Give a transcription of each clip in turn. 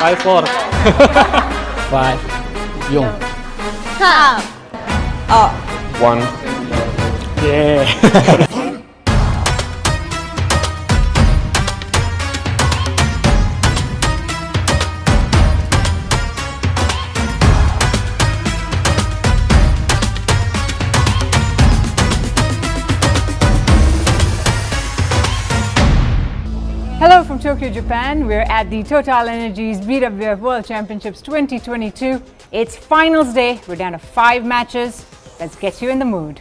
5-4. 5. Yung. 1. Yeah. Hello from Tokyo, Japan. We're at the TotalEnergies BWF World Championships 2022. It's finals day. We're down to 5 matches. Let's get you in the mood.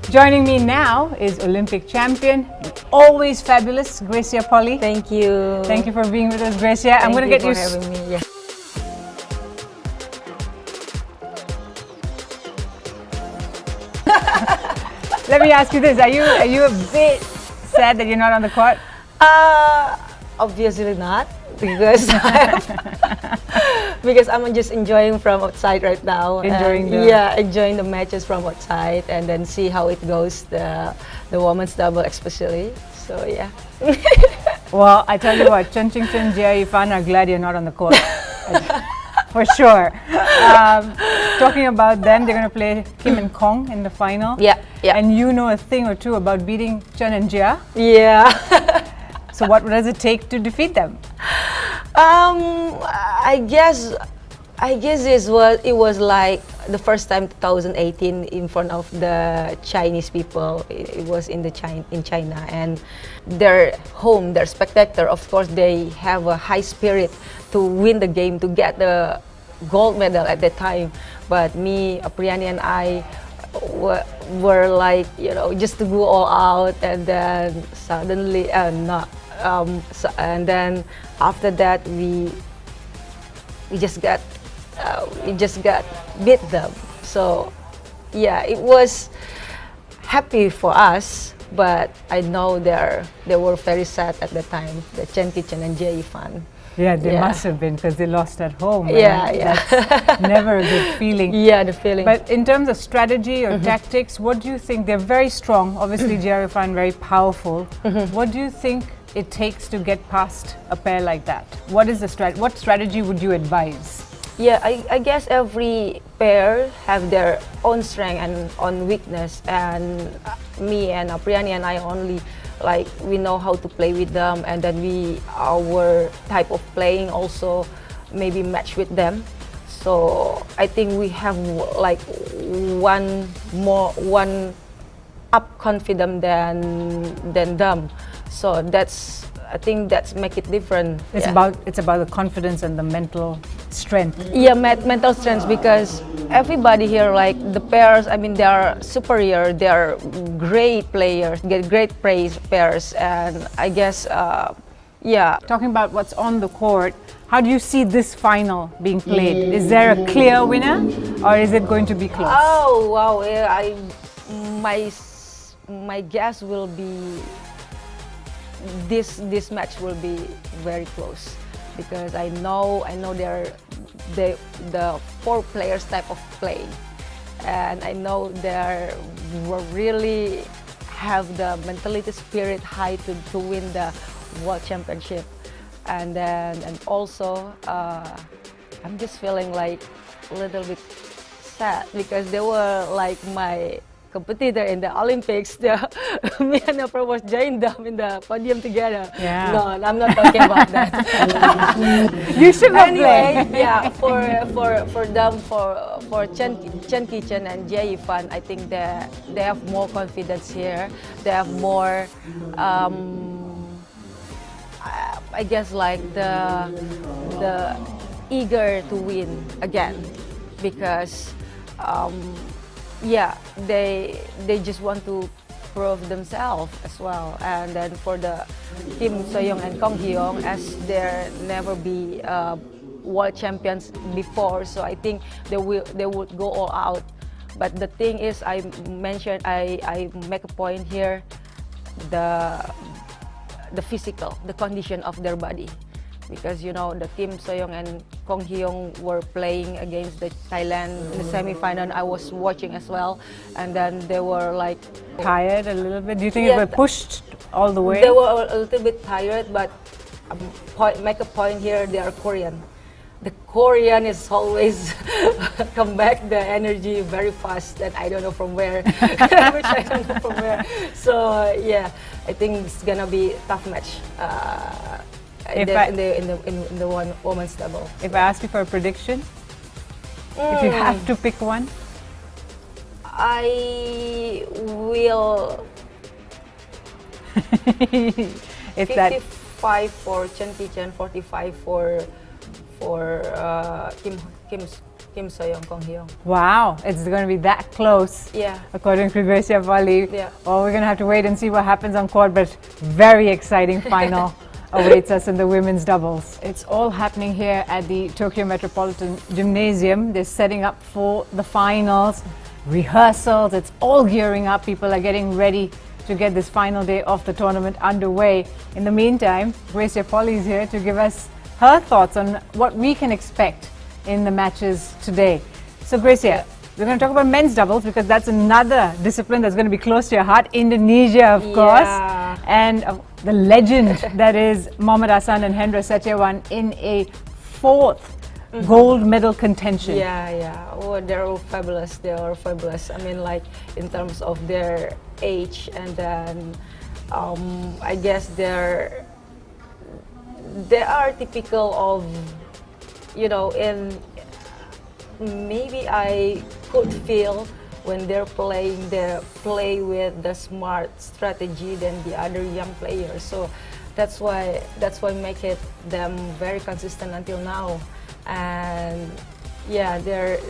Joining me now is Olympic champion, always fabulous, Greysia Polii. Thank you. Thank you for being with us, Greysia. I'm going to get you. Thank you for having me. Yeah. Let me ask you this: Are you a bit sad that you're not on the court? Obviously not, because because I'm just enjoying from outside right now. Enjoying enjoying the matches from outside, and then see how it goes, the women's double especially. So yeah. Well, I tell you what, Chen Qingchen, Jia Yifan are glad you're not on the court. For sure. Talking about them, they're going to play Kim and Kong in the final. Yeah. And you know a thing or two about beating Chen and Jia. Yeah. So what does it take to defeat them? I guess it was like the first time 2018 in front of the Chinese people. It was in China, and their home, their spectator. Of course, they have a high spirit to win the game, to get the gold medal at that time. But me, Apriani, and I were like, just to go all out, and then suddenly and then after that we just got beat them. So yeah, it was happy for us, but I know they were very sad at the time, the Chen Qingchen and Jia Yifan. Yeah, they must have been, because they lost at home. Yeah. That's never a good feeling. Yeah, the feeling. But in terms of strategy or tactics, what do you think? They're very strong. Obviously, Jia Yifan very powerful. What do you think it takes to get past a pair like that? What is the what strategy would you advise? Yeah, I guess every pair have their own strength and own weakness, and me and Apriani and I only we know how to play with them, and then our type of playing also maybe match with them. So I think we have one up confident than them. So I think that's make it different. It's about the confidence and the mental strength. Yeah, mental strength, because everybody here, like the pairs, I mean, they are superior, they are great players, get great pairs, and I guess, yeah. Talking about what's on the court, how do you see this final being played? Is there a clear winner, or is it going to be close? Oh wow! Yeah, my guess will be this match will be very close, because I know they're the 4 players type of play, and I know they really have the mentality spirit high to win the World Championship. And also I'm just feeling like a little bit sad, because they were like my competitor in the Olympics. Me and Oprah was joined them in the podium together. Yeah. No, I'm not talking about that. You should have anyway, played. yeah, for them, for Chen Qingchen and Jia Yifan, I think they have more confidence here. They have more, I guess, like the eager to win again, because yeah, they just want to prove themselves as well. And then for the Kim Soyoung and Kong Hyung, as there never be world champions before, so I think they would go all out. But the thing is, I mentioned, I make a point here, the physical, the condition of their body. Because you know, the Kim Soyoung and Kong Hyung were playing against the Thailand in the semi-final. I was watching as well, and then they were like Tired a little bit? Do you think they were pushed all the way? They were a little bit tired, but make a point here, they are Korean. The Korean is always come back the energy very fast, and I don't know from where, which I don't know from where. So yeah, I think it's gonna be a tough match. In the women's double. If I ask you for a prediction, if you have to pick one, I will. it's 55 for Chen Ki-chen, 45 for Kim Soyoung, Kong Hyung. Wow, it's going to be that close. Yeah. According to Greysia Polii. Yeah. Well, we're going to have to wait and see what happens on court, but very exciting final awaits us in the women's doubles. It's all happening here at the Tokyo Metropolitan Gymnasium. They're setting up for the finals, rehearsals, it's all gearing up. People are getting ready to get this final day of the tournament underway. In the meantime, Greysia Polii is here to give us her thoughts on what we can expect in the matches today. So Greysia, we're going to talk about men's doubles because that's another discipline that's going to be close to your heart. Indonesia, of course, and the legend that is Mohammad Hassan and Hendra Setiawan in a fourth gold medal contention. Yeah. Oh, they're all fabulous. They are fabulous. I mean, like in terms of their age, and then I guess they are typical of, you know, in maybe I could feel when they're playing, they play with the smart strategy than the other young players. So that's why make it them very consistent until now. And yeah, they're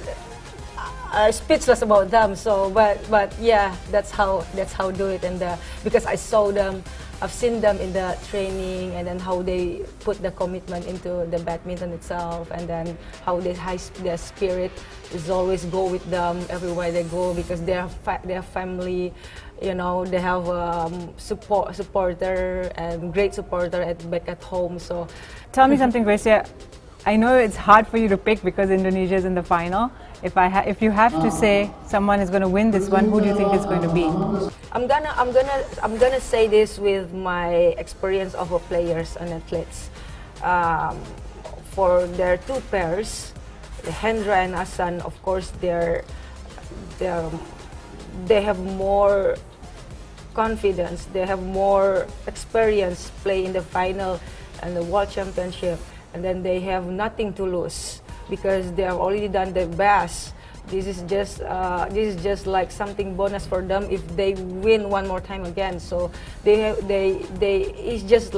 speechless about them. So but yeah, that's how do it. And because I saw them, I've seen them in the training, and then how they put the commitment into the badminton itself, and then how their spirit is always go with them everywhere they go, because they have family, you know, they have supporter and great supporter back at home. So tell me something, Greysia. I know it's hard for you to pick because Indonesia is in the final. If you have to say someone is going to win this one, who do you think it's going to be? I'm gonna say this with my experience of players and athletes. For their two pairs, Hendra and Hassan, of course, they have more confidence. They have more experience playing the final and the World Championship, and then they have nothing to lose because they have already done their best. This is just like something bonus for them if they win one more time again. So it's just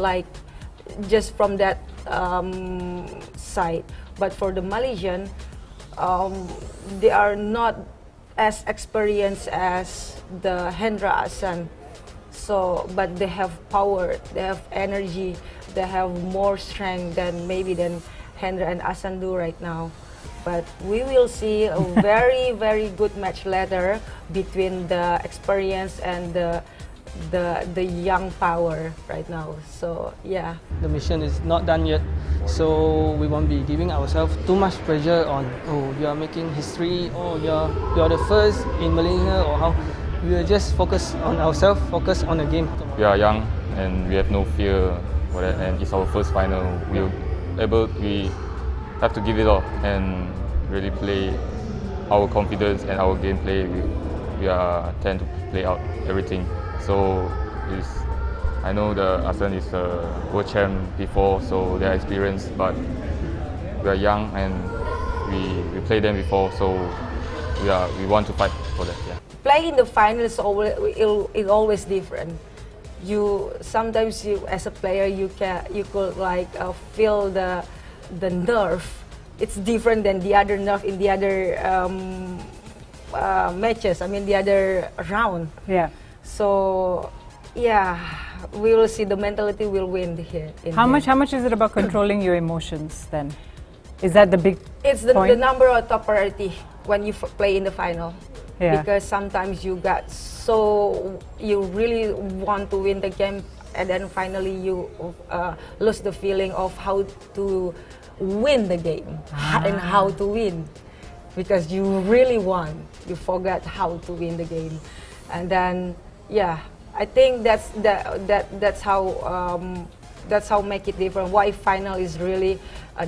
from that side. But for the Malaysian, they are not as experienced as the Hendra Hassan. So, but they have power, they have energy, they have more strength than Hendra and Hassan do right now. But we will see a very, very good match later between the experience and the young power right now. So yeah. The mission is not done yet, so we won't be giving ourselves too much pressure on, oh, you are making history, oh, you are the first in Malaysia, or how. We will just focus on ourselves, focus on the game. We are young and we have no fear for that, and it's our first final. We have to give it all and really play our confidence and our gameplay. We tend to play out everything. So I know the Hassan is a world champ before, so they are experienced, but we are young and we played them before, so we want to fight for that. Yeah. Playing the final is always different. Sometimes as a player you could like feel the nerve. It's different than the other nerve in the other matches. I mean, the other round. Yeah. So, yeah, we will see the mentality will win here. How much is it about controlling your emotions then? Is that the big It's the point? number of top priority when you play in the final. Yeah. Because sometimes you you really want to win the game, and then finally you lose the feeling of how to win the game and how to win, because you really won. You forgot how to win the game, and then yeah, I think that's how make it different. Why final is really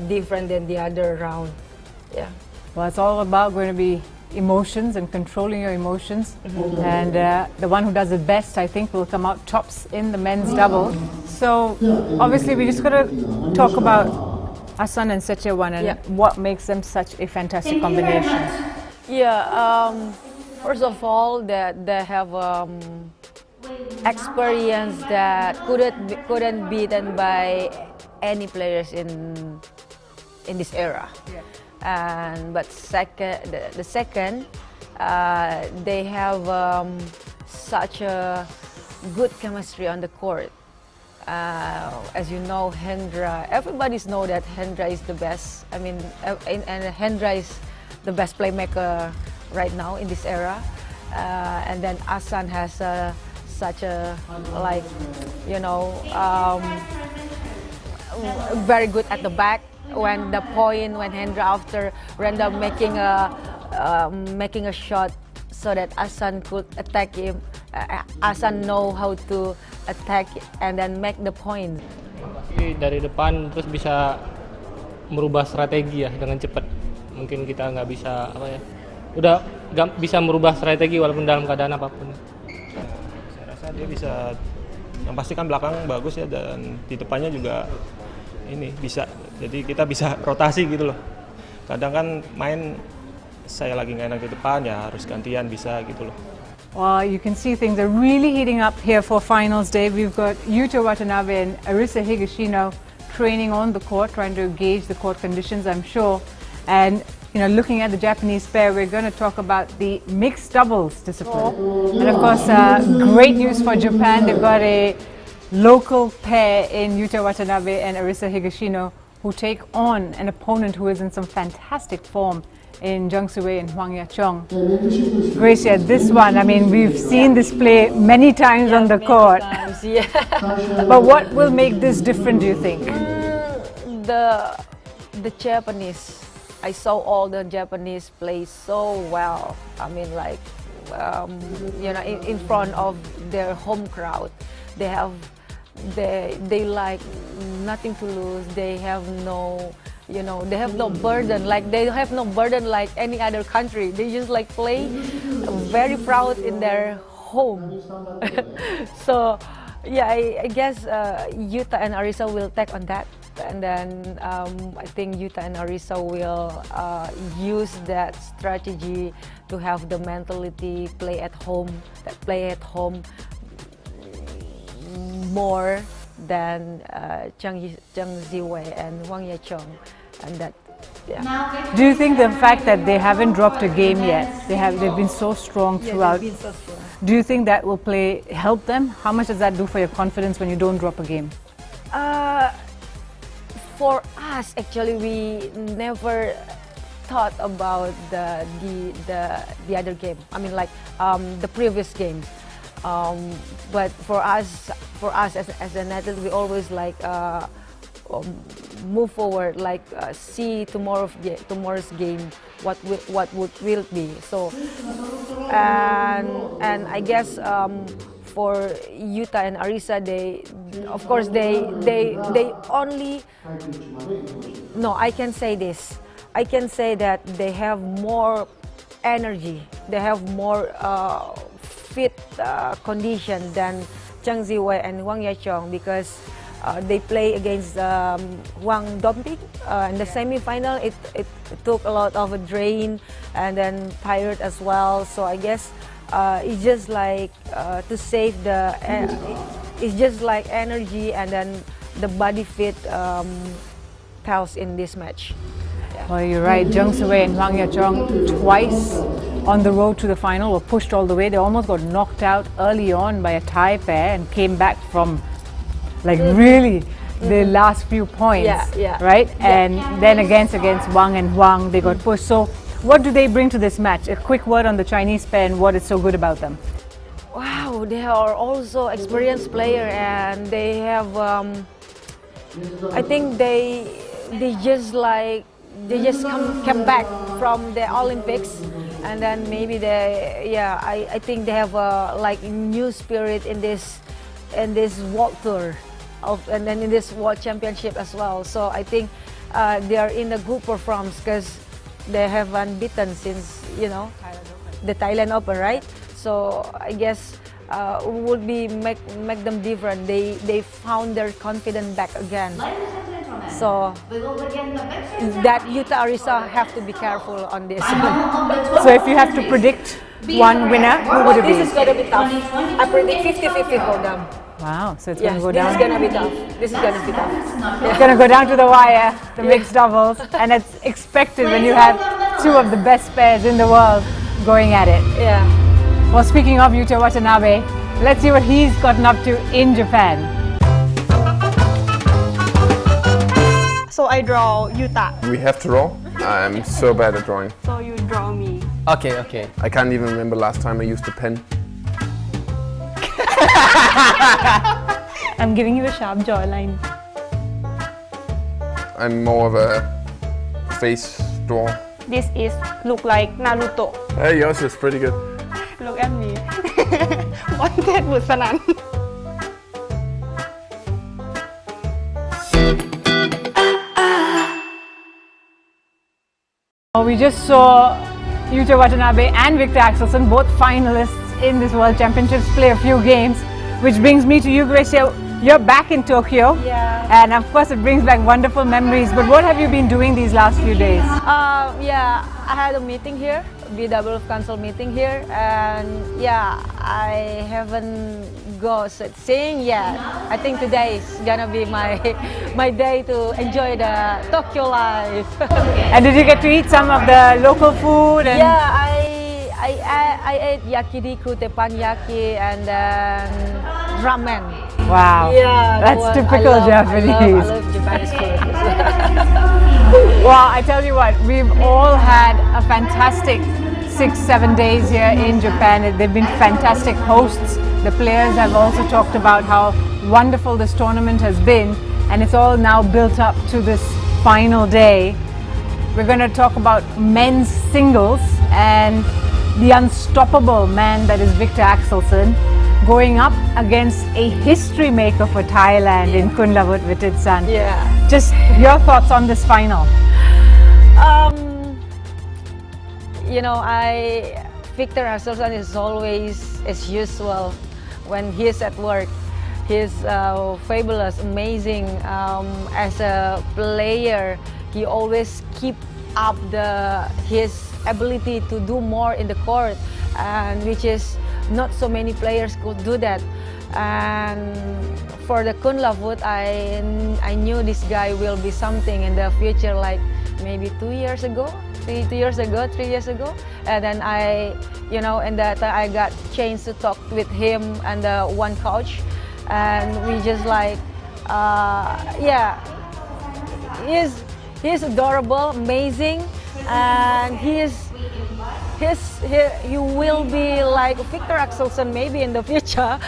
different than the other round. Yeah. Well, it's all about going to be emotions and controlling your emotions. And the one who does it best, I think, will come out tops in the men's double. So obviously we just got to talk about Asan and Setyewan and what makes them such a fantastic combination. Yeah, first of all, that they have experience that couldn't be beaten by any players in this era. But the second, they have such a good chemistry on the court. As you know, Hendra, everybody's know that Hendra is the best. I mean, and Hendra is the best playmaker right now in this era. And then Asan has such a, like, you know, very good at the back. When Hendra after random making a shot so that Asan could attack him, Asan know how to attack and then make the point. Dari depan terus bisa merubah strategi ya dengan cepat. Mungkin kita nggak bisa udah bisa merubah strategi walaupun dalam keadaan apapun. Saya rasa dia bisa, yang pasti kan belakang bagus ya, dan di depannya juga ini bisa, jadi kita bisa rotasi gitu loh. Kadang kan main saya lagi nggak enak di depan ya harus gantian bisa gitu loh. Well, you can see things are really heating up here for finals day. We've got Yuta Watanabe and Arisa Higashino training on the court, trying to gauge the court conditions, I'm sure. And you know, looking at the Japanese pair, we're going to talk about the mixed doubles discipline. And of course, great news for Japan. They've got a local pair in Yuta Watanabe and Arisa Higashino who take on an opponent who is in some fantastic form in Jung Soo-wei and Hwang Ya-chong. Greysia, this one, I mean, we've seen this play many times on the court. Yeah. But what will make this different, do you think? The Japanese, I saw all the Japanese play so well. I mean, like, you know, in front of their home crowd, they like nothing to lose. They have no, you know, they have no burden. Like, they have no burden like any other country. They just like play very proud in their home. So yeah, I guess Yuta and Arisa will take on that. And then I think Yuta and Arisa will use that strategy to have the mentality play at home more than Zhang Ziwei and Hwang Ya-chong, and that. Yeah. Do you think the fact that they haven't dropped a game yet, they've been so strong throughout? They've been so strong. Do you think that will help them? How much does that do for your confidence when you don't drop a game? For us, actually, we never thought about the other game. I mean, like the previous games. But for us as an athlete, we always like move forward, like see tomorrow's game, what will be. So and I guess for Yuta and Arisa, they only, no, I can say this. I can say that they have more energy. They have more fit condition than Zhang Ziwei and Hwang Ya-chong, because they play against Wang Domping in the semi-final. It took a lot of a drain and then tired as well. So I guess it's just like to save the. It's just like energy, and then the body fit tells in this match. Well, you're right. Jung Soo-wei and Hwang Ya-chong twice on the road to the final were pushed all the way. They almost got knocked out early on by a Thai pair and came back from like really the last few points, right? And then against Wang and Huang, they got pushed. So what do they bring to this match? A quick word on the Chinese pair and what is so good about them. Wow, they are also experienced player, and they have I think they just come back from the Olympics, and then maybe I think they have like new spirit in this World Tour and then in this World Championship as well. So I think they are in a good performance because they have unbeaten since the Thailand Open, right? So I guess would be make them different. They found their confidence back again. So that Yuta Arisa have to be careful on this. So if you have to predict one winner, who would it be? This is gonna be tough. I predict 50-50 for them. Wow, so it's gonna go down. This is gonna be tough. This is gonna be tough. It's gonna go down to the wire, the mixed doubles, and it's expected when you have two of the best pairs in the world going at it. Yeah. Well, speaking of Yuta Watanabe, let's see what he's gotten up to in Japan. So I draw Yuta. We have to draw. I'm so bad at drawing. So you draw me. Okay. I can't even remember last time I used a pen. I'm giving you a sharp jawline. I'm more of a face drawer. This is look like Naruto. Hey, yours is pretty good. Look at me. Wanted Busanan. We just saw Yuta Watanabe and Victor Axelsen, both finalists in this World Championships, play a few games, which brings me to you, Greysia. You're back in Tokyo, and of course it brings back wonderful memories, but what have you been doing these last few days? I had a meeting here, BWF Council meeting here, and I haven't go sightseeing yet. I think today is gonna be my day to enjoy the Tokyo life. And did you get to eat some of the local food? And I ate yakiniku, teppanyaki, and then ramen. Wow, that's typical Japanese. I love Japanese food. Well, I tell you what, we've all had a fantastic 6-7 days here in Japan. They've been fantastic hosts. The players have also talked about how wonderful this tournament has been, and it's all now built up to this final day. We're going to talk about men's singles and the unstoppable man that is Victor Axelsen going up against a history maker for Thailand in Kunlavut Vititsan. Just your thoughts on this final? Victor Axelsen is always as usual when he's at work. He's fabulous, amazing as a player. He always keep up his ability to do more in the court, and which is not so many players could do that. And for the Kunlavut, I knew this guy will be something in the future, like maybe 3 years ago, and then I got chance to talk with him and one coach, and we just like he's adorable, amazing, and he will be like Victor Axelsen maybe in the future.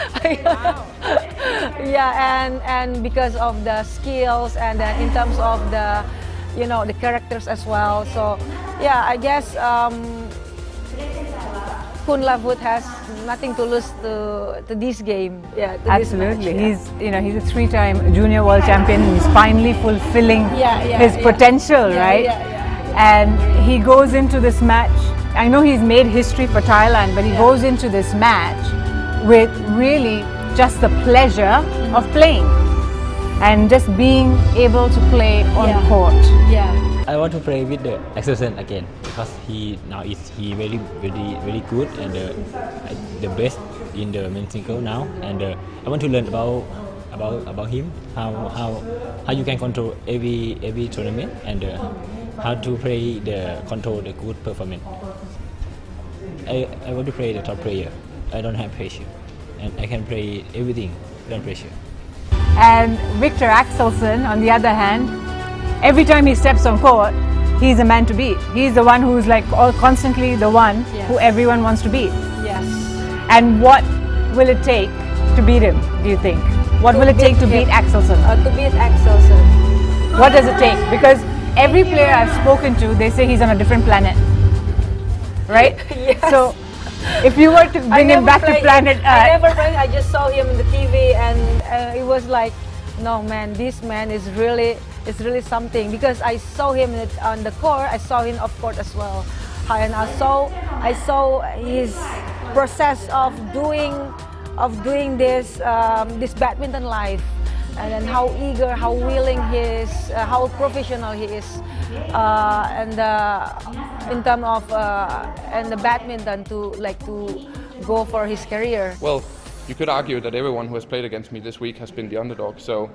And because of the skills and in terms of the the characters as well. So I guess Kunlavut has nothing to lose to this game. Absolutely. He's a 3-time junior world champion. He's finally fulfilling his potential, right? And he goes into this match. I know he's made history for Thailand, but he goes into this match with really just the pleasure of playing and just being able to play on court. I want to play with the Axelsen again because he very good and the best in the men's single now, and I want to learn about him, how you can control every tournament and how to play control the good performance. I want to play the top player. I don't have pressure, and I can play everything without pressure. And Viktor Axelsen, on the other hand, every time he steps on court, he's a man to beat. He's the one who's like constantly the one who everyone wants to beat. Yes. And what will it take to beat him, do you think? What will it take to beat Axelsen? To beat Axelsen. What does it take? Because every player I've spoken to, they say he's on a different planet. Right? Yes. So, if you were to bring him back to planet Earth. I never played. I just saw him in the TV, and it was like, no man, this man is really something. Because I saw him on the court, I saw him off court as well, and I saw his process of doing this badminton life, and then how eager, how willing he is, how professional he is, and in terms of and the badminton to go for his career. Well, you could argue that everyone who has played against me this week has been the underdog, so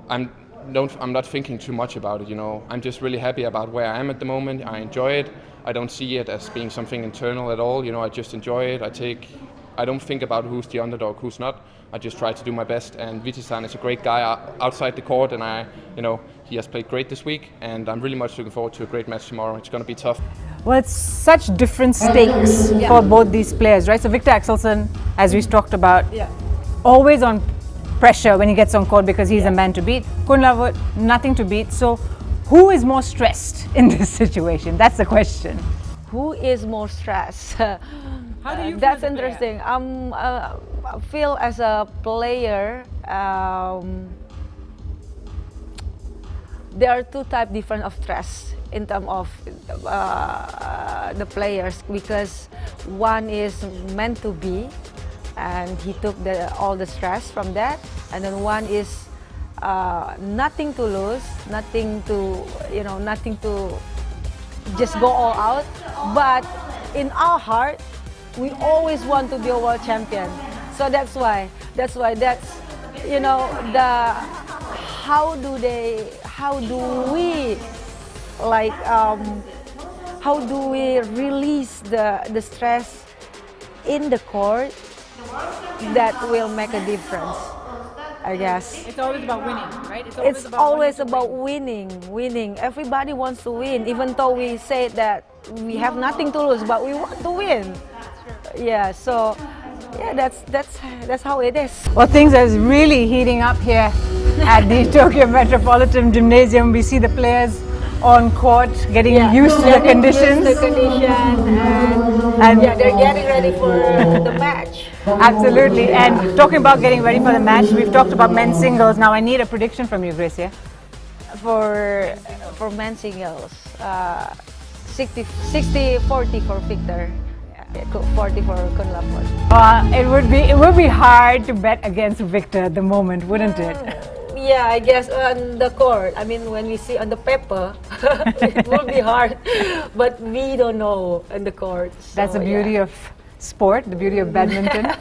I'm not thinking too much about it, you know. I'm just really happy about where I am at the moment. I enjoy it. I don't see it as being something internal at all, you know. I just enjoy it. I don't think about who's the underdog, who's not. I just try to do my best, and Vitisan is a great guy outside the court, and he has played great this week, and I'm really much looking forward to a great match tomorrow. It's going to be tough. Well, it's such different stakes for both these players, right? So Viktor Axelsen, as we talked about, always on pressure when he gets on court because he's a man to beat. Kunlavut, nothing to beat. So who is more stressed in this situation? That's the question. Who is more stressed? How do you feel that's as a interesting. I feel as a player, there are two types different of stress in terms of the players, because one is meant to be, and he took all the stress from that, and then one is nothing to lose, nothing to just go all out, but in our heart we always want to be a world champion. So that's why you know, how do we release the stress in the court that will make a difference, I guess. It's always about winning, right? It's always about winning. Everybody wants to win, even though we say that we have nothing to lose, but we want to win. Yeah, so that's how it is. Well, things are really heating up here at the Tokyo Metropolitan Gymnasium. We see the players on court getting used to the conditions. And they're getting ready for the match. Absolutely. And talking about getting ready for the match, we've talked about men's singles. Now I need a prediction from you, Greysia. For men's singles, 60-40 for Viktor. 40 for Kunlavut. It would be hard to bet against Viktor at the moment, wouldn't it? Yeah, I guess on the court. I mean, when we see on the paper, it will be hard, but we don't know on the court. So, that's the beauty of sport, the beauty of badminton.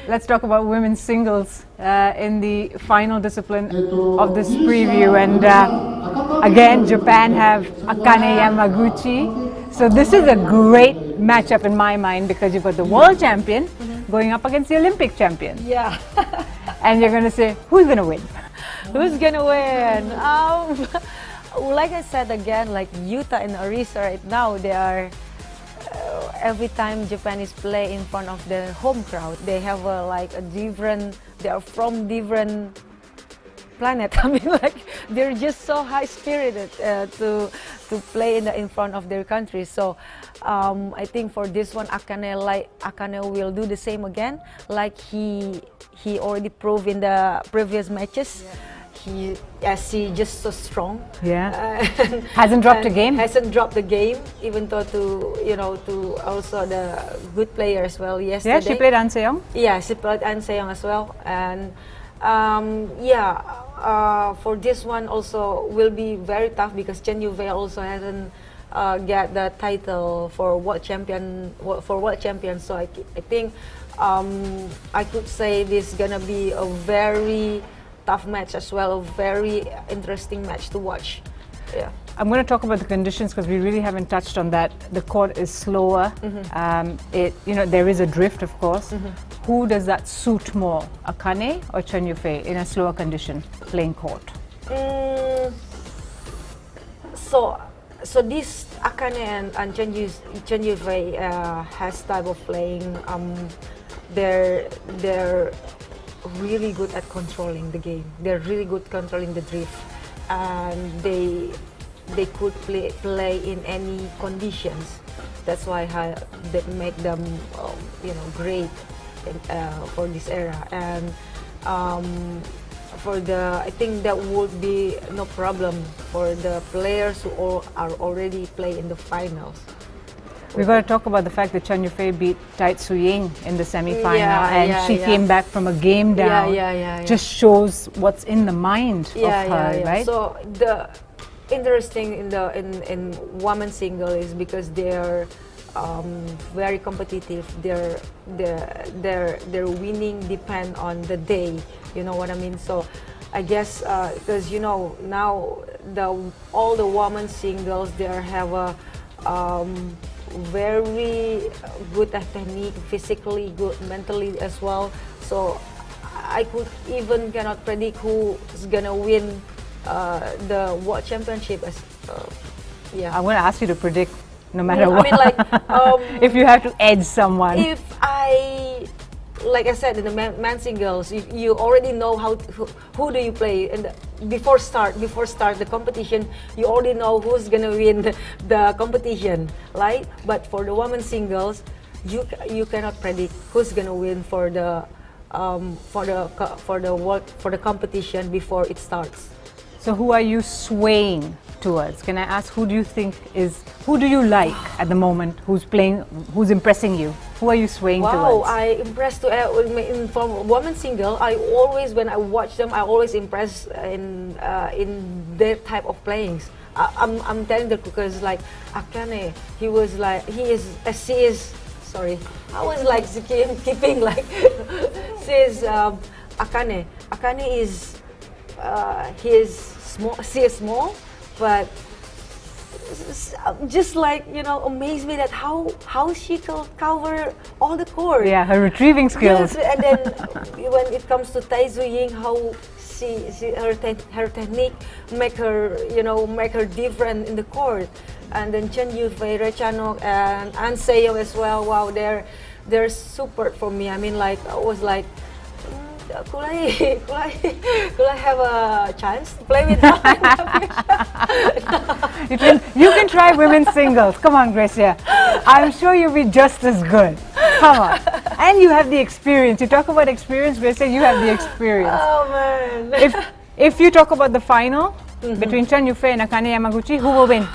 Let's talk about women's singles in the final discipline of this preview. And again, Japan have Akane Yamaguchi. So this is a great matchup in my mind, because you've got the world champion going up against the Olympic champion. Yeah. And you're going to say, who's going to win? Who's going to win? Like I said again, like Yuta and Arisa right now, they are every time Japanese play in front of the home crowd, they have they are from different planet. I mean, like, they're just so high spirited to play in front of their country. So I think for this one, Akane will do the same again, like he already proved in the previous matches. He just so strong. Yeah. Hasn't dropped a game. Hasn't dropped the game, even though to also the good player as well yesterday. Yeah, she played An Se-young. Yeah, she played An Se-young as well, and for this one also will be very tough, because Chen Yufei also hasn't get the title for world champion. So I think I could say this is gonna be a very tough match as well, a very interesting match to watch. Yeah. I'm going to talk about the conditions because we really haven't touched on that. The court is slower. There is a drift, of course. Who does that suit more, Akane or Chen Yufei, in a slower condition playing court? So this Akane and Chen Yufei has type of playing. They're really good at controlling the game. They're really good controlling the drift, and they could play in any conditions. That's why that make them great for this era. And I think that would be no problem for the players who are already playing in the finals. We've got to talk about the fact that Chen Yufei beat Tai Tzu Ying in the semi-final, and she came back from a game down. Just shows what's in the mind of her, right? So the interesting in women's single is because they're very competitive. Their winning depend on the day. You know what I mean? So I guess because now all the women's singles they have a very good at technique, physically good, mentally as well. So I cannot predict who's gonna win the World Championship. I'm going to ask you to predict, no matter what. I mean, if you have to edge someone. Like I said, in the men's singles, you already know who do you play, and before start the competition, you already know who's gonna win the competition, right? But for the women's singles, you cannot predict who's gonna win for the competition before it starts. So who are you swaying towards? Can I ask, who do you like at the moment? Who's impressing you? Who are you swaying towards? Wow, I impressed from women's single. When I watch them, I always impress in their type of playings. I'm telling the because like Akane, she is. I was like keeping like says Akane. Akane is she is small, but just like amazed me that how she can cover all the court. Yeah, her retrieving skills. Yes, and then when it comes to Tai Tzu Ying, how her technique make her different in the court. And then Chen Yufei, Rechanok, and Anseo as well. Wow, they're super for me. I mean, like I was like, could I have a chance to play with her? You can try women's singles. Come on, Greysia. I'm sure you'll be just as good. Come on. And you have the experience. You talk about experience, Greysia, you have the experience. Oh, man. If you talk about the final between Chen Yufei and Akane Yamaguchi, who will win?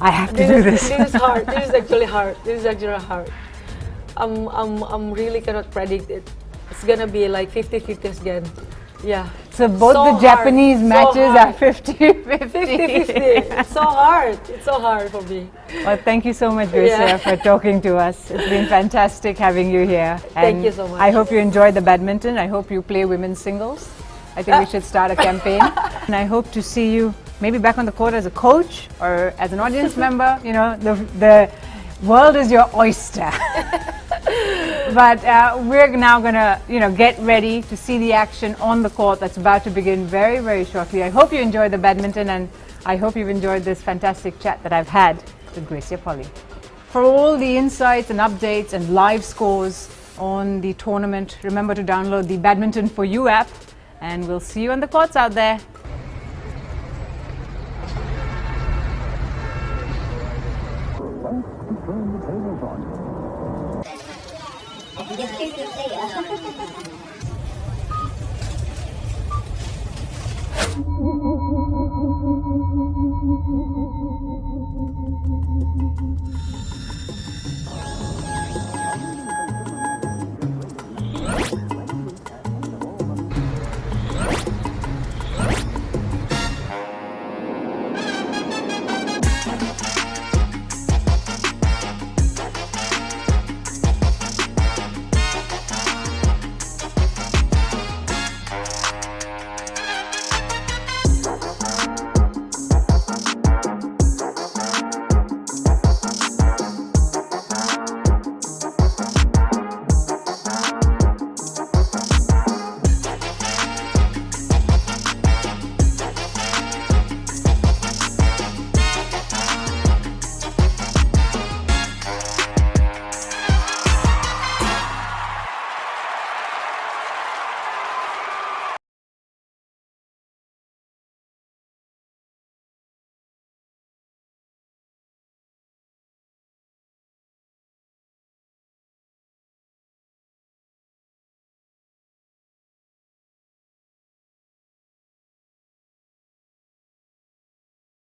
I have to do this. This is hard. This is actually hard. I'm really cannot predict it. It's gonna be like 50-50 again. Yeah. So both the Japanese matches are 50-50. It's so hard. It's so hard for me. Well, thank you so much, Greysia, for talking to us. It's been fantastic having you here. Thank you so much. I hope you enjoyed the badminton. I hope you play women's singles. I think we should start a campaign. And I hope to see you maybe back on the court as a coach or as an audience member. The world is your oyster. But we're now going to, get ready to see the action on the court that's about to begin very, very shortly. I hope you enjoyed the badminton, and I hope you've enjoyed this fantastic chat that I've had with Greysia Polii. For all the insights and updates and live scores on the tournament, remember to download the Badminton for You app, and we'll see you on the courts out there.